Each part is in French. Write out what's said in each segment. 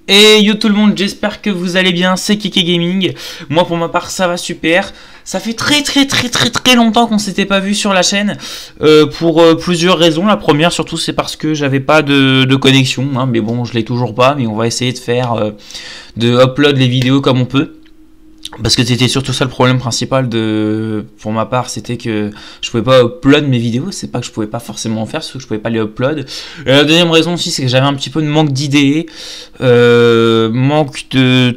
Et yo tout le monde, j'espère que vous allez bien, c'est Keke Gaming. Moi pour ma part ça va super. Ça fait très longtemps qu'on s'était pas vu sur la chaîne pour plusieurs raisons. La première surtout c'est parce que j'avais pas de connexion, hein, mais bon je l'ai toujours pas, mais on va essayer de faire de upload les vidéos comme on peut. Parce que c'était surtout ça le problème principal pour ma part, c'était que je pouvais pas upload mes vidéos, c'est pas que je pouvais pas forcément en faire, c'est que je pouvais pas les upload. Et la deuxième raison aussi, c'est que j'avais un petit peu de manque d'idées, manque de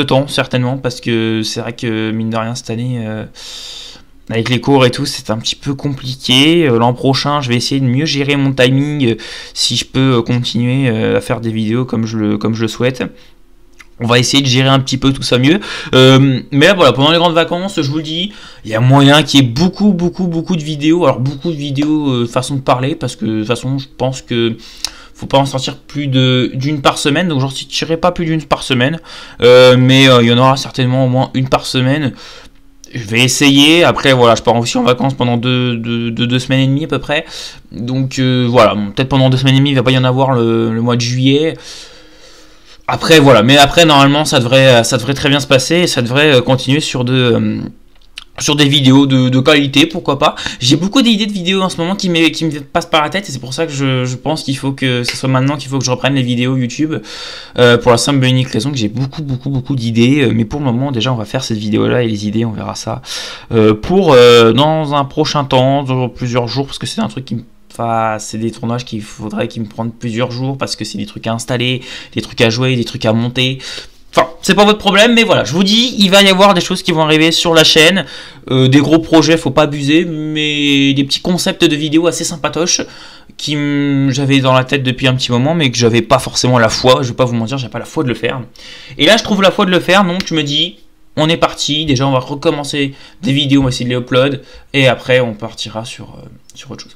temps certainement, parce que c'est vrai que mine de rien cette année, avec les cours et tout, c'est un petit peu compliqué. L'an prochain, je vais essayer de mieux gérer mon timing, si je peux continuer à faire des vidéos comme je le souhaite. On va essayer de gérer un petit peu tout ça mieux. Mais là, voilà, pendant les grandes vacances, je vous le dis, il y a moyen qu'il y ait beaucoup de vidéos. Alors, beaucoup de vidéos façon de parler, parce que de toute façon, je pense que faut pas en sortir plus d'une par semaine. Donc, j'en tirerai pas plus d'une par semaine. Mais il y en aura certainement au moins une par semaine. Je vais essayer. Après, voilà, je pars aussi en vacances pendant deux semaines et demie à peu près. Donc, voilà, bon, peut-être pendant 2 semaines et demie, il va pas y en avoir le mois de juillet. Après voilà, mais après normalement ça devrait très bien se passer et ça devrait continuer sur des vidéos de qualité, pourquoi pas. J'ai beaucoup d'idées de vidéos en ce moment qui me passent par la tête et c'est pour ça que je pense qu'il faut que ce soit maintenant qu'il faut que je reprenne les vidéos YouTube pour la simple et unique raison que j'ai beaucoup d'idées, mais pour le moment déjà on va faire cette vidéo là et les idées on verra ça pour dans un prochain temps, dans plusieurs jours, parce que c'est un truc qui me... Enfin, c'est des tournages qu'il me prennent plusieurs jours parce que c'est des trucs à installer, des trucs à jouer, des trucs à monter. Enfin, c'est pas votre problème, mais voilà, je vous dis, il va y avoir des choses qui vont arriver sur la chaîne, des gros projets, faut pas abuser, mais des petits concepts de vidéos assez sympatoches qui j'avais dans la tête depuis un petit moment, mais que j'avais pas forcément la foi, je vais pas vous mentir, j'avais pas la foi de le faire. Et là, je trouve la foi de le faire, donc je me dis... On est parti, déjà on va recommencer des vidéos, on va essayer de les upload, et après on partira sur autre chose.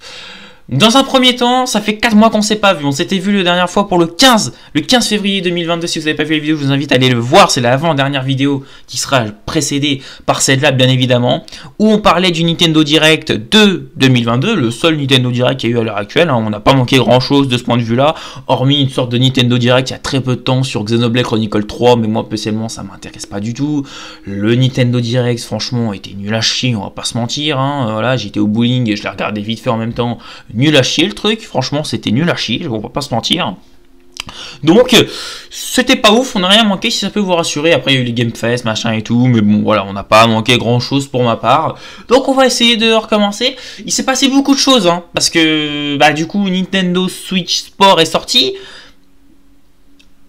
Dans un premier temps, ça fait 4 mois qu'on s'est pas vu. On s'était vu la dernière fois pour le 15 février 2022. Si vous n'avez pas vu la vidéo, je vous invite à aller le voir. C'est l'avant-dernière vidéo qui sera précédée par celle-là, bien évidemment, où on parlait du Nintendo Direct de 2022, le seul Nintendo Direct qu'il y a eu à l'heure actuelle. On n'a pas manqué grand-chose de ce point de vue-là, hormis une sorte de Nintendo Direct il y a très peu de temps sur Xenoblade Chronicle 3, mais moi, personnellement, ça m'intéresse pas du tout. Le Nintendo Direct, franchement, était nul à chier, on va pas se mentir. Voilà, j'étais au bowling et je l'ai regardé vite fait en même temps. Nul à chier le truc, franchement c'était nul à chier, on va pas se mentir. Donc c'était pas ouf, on n'a rien manqué si ça peut vous rassurer. Après il y a eu les Game Fest, machin et tout, mais bon voilà, on n'a pas manqué grand chose pour ma part. Donc on va essayer de recommencer. Il s'est passé beaucoup de choses, parce que du coup Nintendo Switch Sport est sorti.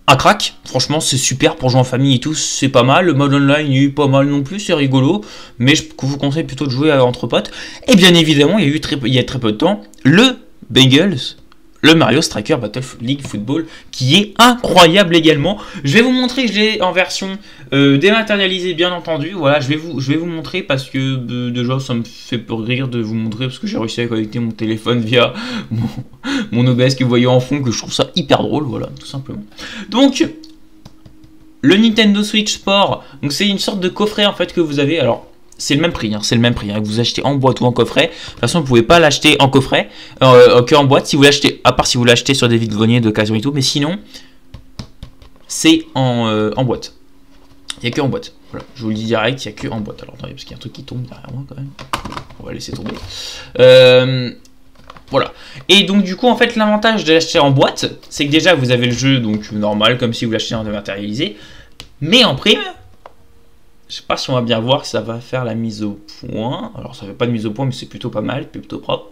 Un crack, franchement c'est super pour jouer en famille et tout, c'est pas mal. Le mode online il est pas mal non plus, c'est rigolo, mais je vous conseille plutôt de jouer entre potes. Et bien évidemment, il y a très peu de temps, le Bengals, le Mario Striker Battle League Football, qui est incroyable également. Je vais vous montrer, je l'ai en version dématérialisée bien entendu. Voilà, je vais vous montrer parce que déjà ça me fait rire de vous montrer parce que j'ai réussi à connecter mon téléphone via mon OBS que vous voyez en fond, que je trouve ça hyper drôle, voilà, tout simplement. Donc, le Nintendo Switch Sport, donc c'est une sorte de coffret en fait que vous avez. Alors, c'est le même prix, que vous achetez en boîte ou en coffret. De toute façon, vous pouvez pas l'acheter en coffret, que en boîte, si vous l'achetez, à part si vous l'achetez sur des vides-greniers d'occasion et tout, mais sinon, c'est en boîte. Il n'y a que en boîte. Voilà, je vous le dis direct, il n'y a que en boîte. Alors attendez, parce qu'il y a un truc qui tombe derrière moi quand même. On va laisser tomber. Voilà. Et donc du coup, en fait, l'avantage de l'acheter en boîte, c'est que déjà, vous avez le jeu donc normal, comme si vous l'achetez en dématérialisé, mais en prime. Je sais pas si on va bien voir que ça va faire la mise au point. Alors ça fait pas de mise au point, mais c'est plutôt pas mal, plutôt propre.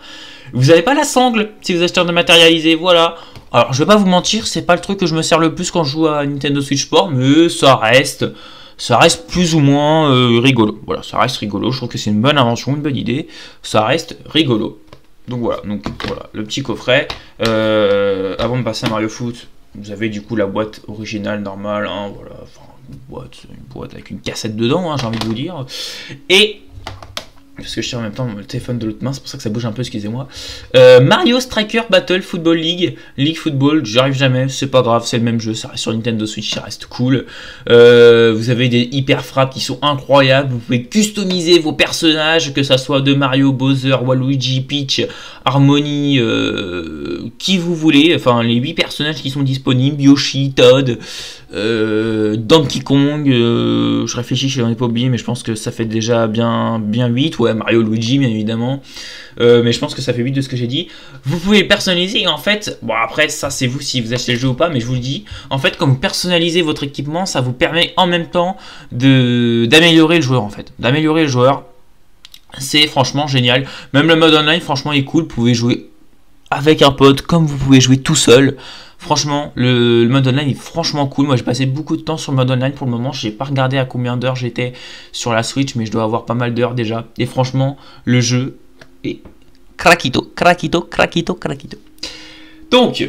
Vous n'avez pas la sangle si vous achetez en dématérialisé, voilà. Alors je vais pas vous mentir, c'est pas le truc que je me sers le plus quand je joue à Nintendo Switch Sport, mais ça reste plus ou moins rigolo. Voilà, ça reste rigolo. Je trouve que c'est une bonne invention, une bonne idée. Ça reste rigolo. Donc voilà, le petit coffret. Avant de passer à Mario Foot, vous avez du coup la boîte originale normale, voilà. Enfin, une boîte avec une cassette dedans, j'ai envie de vous dire. Et parce que je tiens en même temps le téléphone de l'autre main, c'est pour ça que ça bouge un peu, excusez-moi. Mario Striker Battle Football League, League Football, j'y arrive jamais, c'est pas grave, c'est le même jeu, ça reste sur Nintendo Switch, ça reste cool. Vous avez des hyper frappes qui sont incroyables, vous pouvez customiser vos personnages, que ça soit de Mario, Bowser, Waluigi, Peach, Harmony, qui vous voulez, enfin les 8 personnages qui sont disponibles, Yoshi, Todd, Donkey Kong, je réfléchis, je n'en ai pas oublié, mais je pense que ça fait déjà bien 8, ouais, Mario, Luigi bien évidemment, mais je pense que ça fait 8 de ce que j'ai dit. Vous pouvez les personnaliser et en fait, bon après ça c'est vous si vous achetez le jeu ou pas, mais je vous le dis, en fait quand vous personnalisez votre équipement, ça vous permet en même temps d'améliorer le joueur en fait, d'améliorer le joueur. C'est franchement génial, même le mode online franchement est cool, vous pouvez jouer avec un pote comme vous pouvez jouer tout seul. Franchement, le mode online est franchement cool. Moi, j'ai passé beaucoup de temps sur le mode online pour le moment. Je n'ai pas regardé à combien d'heures j'étais sur la Switch, mais je dois avoir pas mal d'heures déjà. Et franchement, le jeu est craquito. Donc,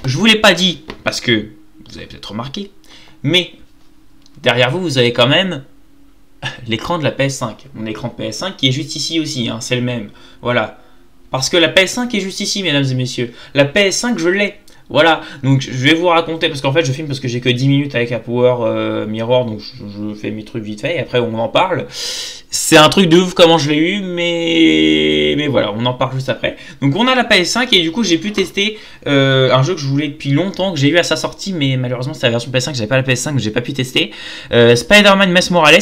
je vous l'ai pas dit parce que vous avez peut-être remarqué, mais derrière vous, vous avez quand même l'écran de la PS5. Mon écran de PS5 qui est juste ici aussi, hein, c'est le même. Voilà. Parce que la PS5 est juste ici, mesdames et messieurs. La PS5, je l'ai. Voilà. Donc, je vais vous raconter, parce qu'en fait, je filme parce que j'ai que 10 minutes avec la Power Mirror, donc je fais mes trucs vite fait, et après, on en parle. C'est un truc de ouf comment je l'ai eu, mais voilà, on en parle juste après. Donc, on a la PS5, et du coup, j'ai pu tester un jeu que je voulais depuis longtemps, que j'ai eu à sa sortie, mais malheureusement, c'est la version PS5, j'avais pas la PS5, donc j'ai pas pu tester. Spider-Man Miles Morales.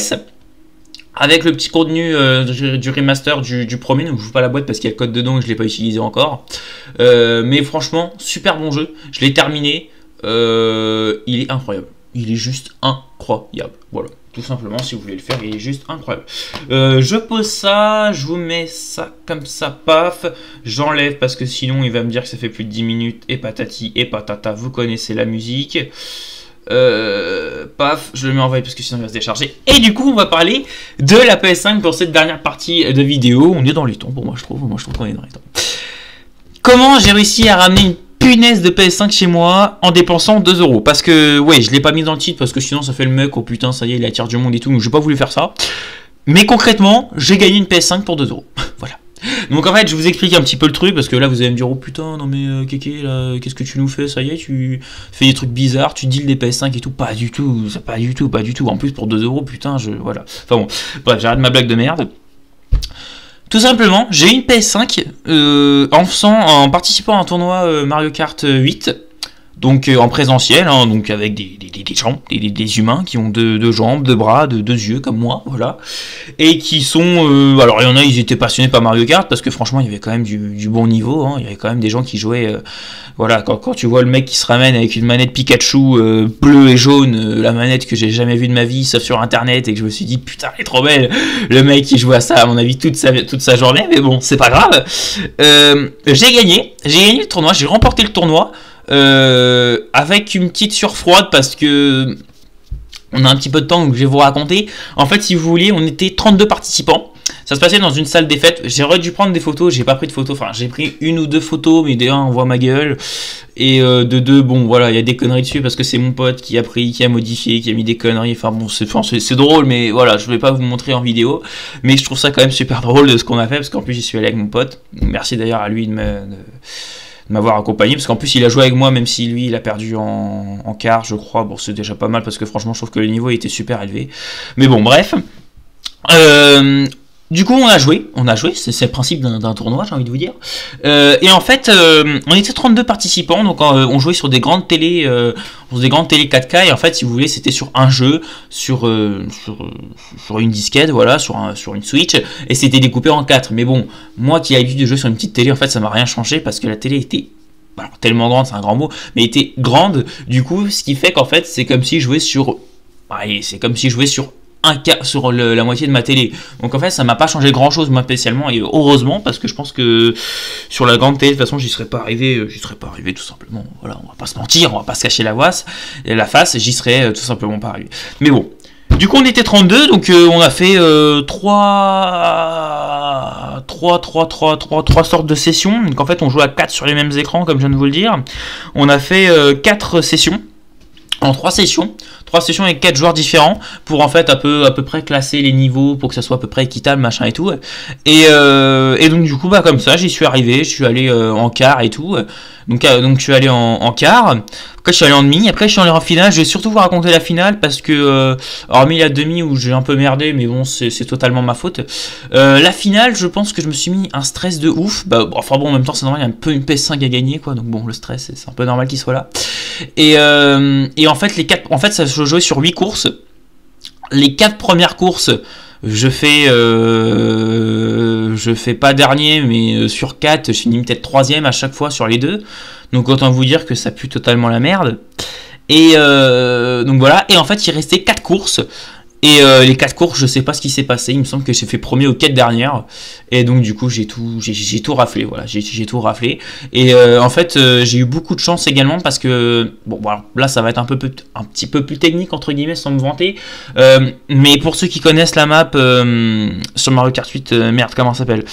Avec le petit contenu du remaster du premier, donc je joue pas la boîte parce qu'il y a le code dedans et je l'ai pas utilisé encore. Mais franchement, super bon jeu. Je l'ai terminé. Il est incroyable. Il est juste incroyable. Voilà, tout simplement, si vous voulez le faire, il est juste incroyable. Je pose ça, je vous mets ça comme ça, paf. J'enlève parce que sinon il va me dire que ça fait plus de 10 minutes et patati et patata. Vous connaissez la musique. Paf, je le mets en veille parce que sinon il va se décharger. Et du coup, on va parler de la PS5 pour cette dernière partie de vidéo. On est dans les temps pour moi, je trouve. Moi, je trouve qu'on est dans les temps. Comment j'ai réussi à ramener une punaise de PS5 chez moi en dépensant 2 euros? Parce que, ouais, je l'ai pas mis dans le titre parce que sinon ça fait le mec. Oh putain, ça y est, il attire du monde et tout. Donc, j'ai pas voulu faire ça. Mais concrètement, j'ai gagné une PS5 pour 2 euros. Voilà. Donc en fait, je vous explique un petit peu le truc parce que là, vous allez me dire, oh putain, non mais Kéké, là, qu'est-ce que tu nous fais? Ça y est, tu fais des trucs bizarres, tu deals des PS5 et tout. Pas du tout, pas du tout, pas du tout. En plus, pour 2 euros, putain, voilà. Enfin bon, bref, j'arrête ma blague de merde. Tout simplement, j'ai eu une PS5 en participant à un tournoi Mario Kart 8. Donc en présentiel, hein, donc avec des gens, des humains qui ont deux jambes, 2 bras, 2 yeux comme moi, voilà, et qui sont, alors il y en a, ils étaient passionnés par Mario Kart parce que franchement il y avait quand même du bon niveau, hein, il y avait quand même des gens qui jouaient, voilà, quand tu vois le mec qui se ramène avec une manette Pikachu bleue et jaune, la manette que j'ai jamais vue de ma vie sauf sur internet et que je me suis dit putain elle est trop belle, le mec qui joue à ça à mon avis toute sa journée, mais bon c'est pas grave, j'ai gagné le tournoi, j'ai remporté le tournoi. Avec une petite surfroide parce que on a un petit peu de temps donc je vais vous raconter. En fait si vous voulez on était 32 participants. Ça se passait dans une salle des fêtes. J'aurais dû prendre des photos, j'ai pas pris de photos. Enfin j'ai pris 1 ou 2 photos mais déjà on voit ma gueule. Et de 2 bon voilà il y a des conneries dessus parce que c'est mon pote qui a pris, qui a modifié, qui a mis des conneries. Enfin bon c'est drôle mais voilà je vais pas vous montrer en vidéo. Mais je trouve ça quand même super drôle de ce qu'on a fait parce qu'en plus j'y suis allé avec mon pote. Merci d'ailleurs à lui de m'avoir accompagné parce qu'en plus il a joué avec moi même si lui il a perdu en quart je crois. Bon c'est déjà pas mal parce que franchement je trouve que le niveau était super élevé mais bon bref du coup on a joué c'est le principe d'un tournoi j'ai envie de vous dire et en fait on était 32 participants donc on jouait sur des grandes télé 4K et en fait si vous voulez c'était sur un jeu sur une disquette voilà sur une Switch et c'était découpé en 4 mais bon moi qui ai l'habitude de jouer sur une petite télé en fait ça m'a rien changé parce que la télé était alors, tellement grande c'est un grand mot mais était grande du coup ce qui fait qu'en fait c'est comme si je jouais sur un quart sur la moitié de ma télé. Donc en fait ça m'a pas changé grand chose moi spécialement et heureusement parce que je pense que sur la grande télé de toute façon j'y serais pas arrivé tout simplement. Voilà, on va pas se mentir, on va pas se cacher la face, j'y serais tout simplement pas arrivé. Mais bon, du coup on était 32 donc on a fait 3 sortes de sessions. Donc en fait on joue à 4 sur les mêmes écrans comme je viens de vous le dire. On a fait 4 sessions. En 3 sessions avec 4 joueurs différents pour en fait à peu près classer les niveaux pour que ça soit à peu près équitable, machin et tout. Et donc du coup bah comme ça j'y suis arrivé, je suis allé en quart et tout. Donc je suis allé en quart, après je suis allé en demi, après je suis allé en finale. Je vais surtout vous raconter la finale parce que hormis la demi où j'ai un peu merdé, mais bon c'est totalement ma faute. La finale, je pense que je me suis mis un stress de ouf. Bah enfin bon, en même temps c'est normal, il y a un peu une PS5 à gagner quoi, donc bon le stress c'est un peu normal qu'il soit là. Et en fait ça se jouait sur 8 courses. Les 4 premières courses, je fais pas dernier, mais sur 4, je finis peut-être 3ème à chaque fois sur les 2. Donc autant vous dire que ça pue totalement la merde. Et donc voilà, et en fait il restait 4 courses. Et les 4 courses, je sais pas ce qui s'est passé. Il me semble que j'ai fait premier aux 4 dernières. Et donc du coup j'ai tout raflé. Voilà, j'ai tout raflé. Et en fait j'ai eu beaucoup de chance également parce que bon voilà, là ça va être un petit peu plus technique entre guillemets sans me vanter. Mais pour ceux qui connaissent la map sur Mario Kart 8, merde comment ça s'appelle,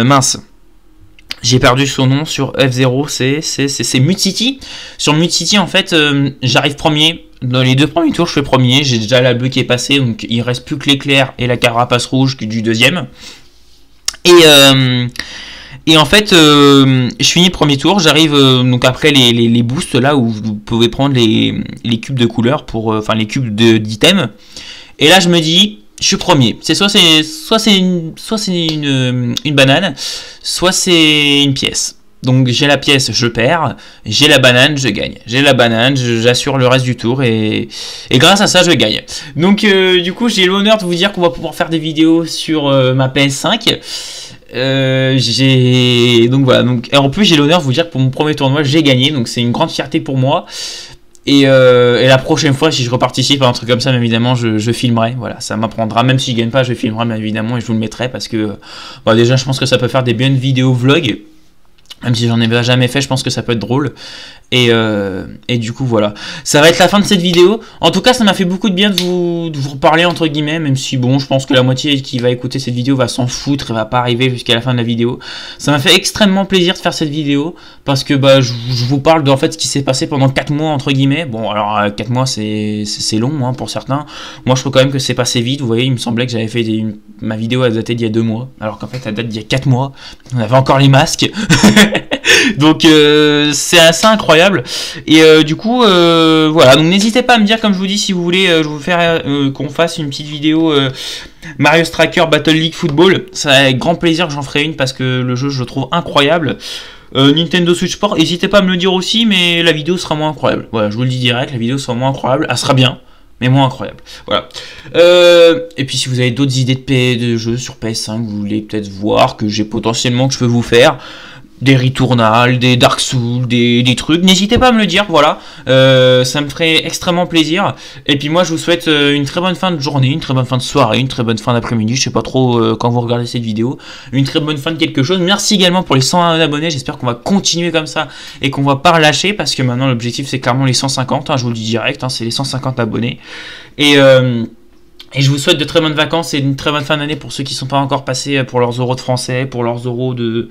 mince. J'ai perdu son nom sur F0, c'est Mud City. Sur Mud City, en fait, j'arrive premier. Dans les 2 premiers tours, je fais premier. J'ai déjà la bleue qui est passée, donc il reste plus que l'éclair et la carapace rouge du deuxième. Et en fait, je finis premier tour. J'arrive donc après les boosts là où vous pouvez prendre les cubes de couleurs pour, enfin les cubes d'items. Et là, je me dis. Je suis premier. C'est soit c'est une banane, soit c'est une pièce. Donc j'ai la pièce, je perds. J'ai la banane, je gagne. J'ai la banane, j'assure le reste du tour et grâce à ça je gagne. Donc du coup j'ai l'honneur de vous dire qu'on va pouvoir faire des vidéos sur ma PS5. Donc voilà. Donc et en plus j'ai l'honneur de vous dire que pour mon premier tournoi j'ai gagné. Donc c'est une grande fierté pour moi. Et la prochaine fois, si je reparticipe à un truc comme ça, bien évidemment, je filmerai. Voilà, ça m'apprendra. Même si je gagne pas, je filmerai, bien évidemment, et je vous le mettrai parce que, bah, déjà, je pense que ça peut faire des bonnes vidéos vlog. Même si j'en ai jamais fait, je pense que ça peut être drôle. Et du coup, voilà. Ça va être la fin de cette vidéo. En tout cas, ça m'a fait beaucoup de bien de vous reparler, entre guillemets. Même si, bon, je pense que la moitié qui va écouter cette vidéo va s'en foutre et va pas arriver jusqu'à la fin de la vidéo. Ça m'a fait extrêmement plaisir de faire cette vidéo. Parce que, bah, je vous parle de, en fait, ce qui s'est passé pendant 4 mois, entre guillemets. Bon, alors, 4 mois, c'est long, hein, pour certains. Moi, je trouve quand même que c'est passé vite. Vous voyez, il me semblait que j'avais fait ma vidéo, elle datait d'il y a 2 mois. Alors qu'en fait, elle date d'il y a 4 mois. On avait encore les masques. Donc c'est assez incroyable. Et du coup voilà, donc n'hésitez pas à me dire, comme je vous dis, si vous voulez je vous faire qu'on fasse une petite vidéo Mario Striker Battle League Football. C'est avec grand plaisir que j'en ferai une parce que le jeu je le trouve incroyable. Nintendo Switch Sport, n'hésitez pas à me le dire aussi, mais la vidéo sera moins incroyable. Voilà, je vous le dis direct, la vidéo sera moins incroyable, elle sera bien, mais moins incroyable. Voilà. Et puis si vous avez d'autres idées de jeux sur PS5, vous voulez peut-être voir que j'ai potentiellement que je peux vous faire. Des Returnal, des Dark Souls, des trucs, n'hésitez pas à me le dire, voilà, ça me ferait extrêmement plaisir. Et puis moi je vous souhaite une très bonne fin de journée, une très bonne fin de soirée, une très bonne fin d'après-midi, je sais pas trop quand vous regardez cette vidéo, une très bonne fin de quelque chose. Merci également pour les 101 abonnés, j'espère qu'on va continuer comme ça et qu'on va pas relâcher parce que maintenant l'objectif c'est clairement les 150, hein, je vous le dis direct, hein, c'est les 150 abonnés. Et je vous souhaite de très bonnes vacances et une très bonne fin d'année pour ceux qui ne sont pas encore passés pour leurs euros de français, pour leurs euros de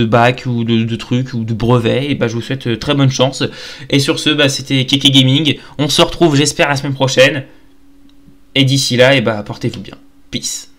bac ou de trucs ou de brevets. Et bah, je vous souhaite très bonne chance. Et sur ce, bah, c'était Keke Gaming. On se retrouve, j'espère, la semaine prochaine. Et d'ici là, et bah, portez-vous bien. Peace.